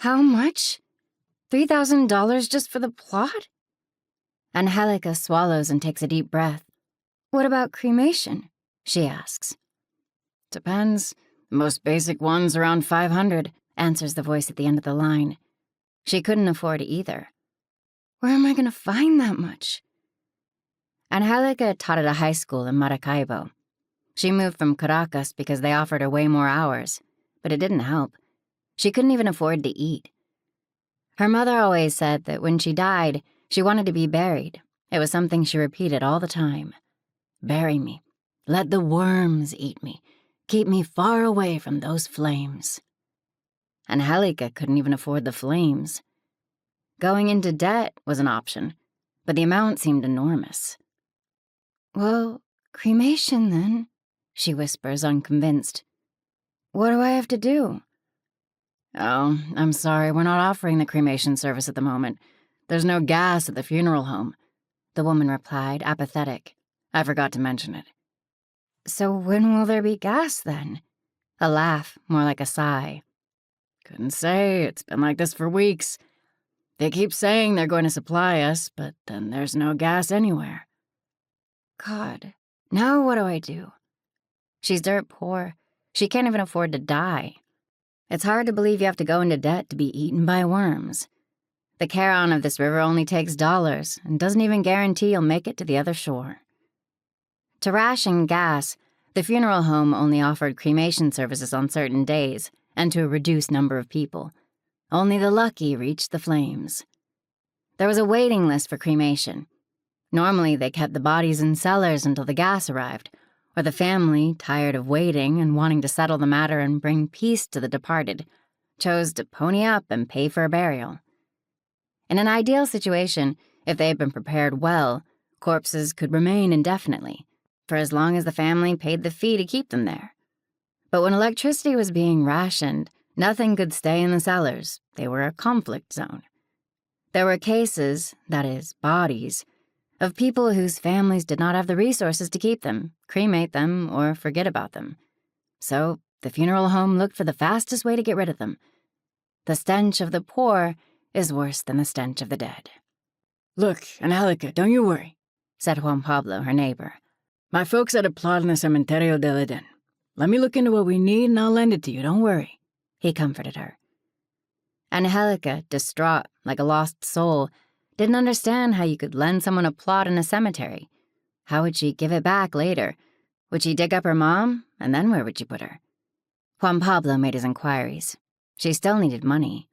How much? $3,000 just for the plot? Angelica swallows and takes a deep breath. What about cremation? She asks. Depends. The most basic one's around $500, answers the voice at the end of the line. She couldn't afford either. Where am I going to find that much? Angelica taught at a high school in Maracaibo. She moved from Caracas because they offered her way more hours, but it didn't help. She couldn't even afford to eat. Her mother always said that when she died, she wanted to be buried. It was something she repeated all the time. Bury me. Let the worms eat me. Keep me far away from those flames. Angelica couldn't even afford the flames. Going into debt was an option, but the amount seemed enormous. Well, cremation then, she whispers, unconvinced. What do I have to do? Oh, I'm sorry, we're not offering the cremation service at the moment. There's no gas at the funeral home, the woman replied, apathetic. I forgot to mention it. So when will there be gas then? A laugh, more like a sigh. Couldn't say, it's been like this for weeks. They keep saying they're going to supply us, but then there's no gas anywhere. God, now what do I do? She's dirt poor. She can't even afford to die. It's hard to believe you have to go into debt to be eaten by worms. The careen of this river only takes dollars and doesn't even guarantee you'll make it to the other shore. To ration gas, the funeral home only offered cremation services on certain days and to a reduced number of people. Only the lucky reached the flames. There was a waiting list for cremation. Normally, they kept the bodies in cellars until the gas arrived, or the family, tired of waiting and wanting to settle the matter and bring peace to the departed, chose to pony up and pay for a burial. In an ideal situation, if they had been prepared well, corpses could remain indefinitely, for as long as the family paid the fee to keep them there. But when electricity was being rationed, nothing could stay in the cellars. They were a conflict zone. There were cases, that is, bodies, of people whose families did not have the resources to keep them, cremate them, or forget about them. So the funeral home looked for the fastest way to get rid of them. The stench of the poor is worse than the stench of the dead. Look, Angelica, don't you worry, said Juan Pablo, her neighbor. My folks had a plot in the Cementerio del Eden. Let me look into what we need and I'll lend it to you, don't worry, he comforted her. Angelica, distraught, like a lost soul, didn't understand how you could lend someone a plot in a cemetery. How would she give it back later? Would she dig up her mom? And then where would she put her? Juan Pablo made his inquiries. She still needed money.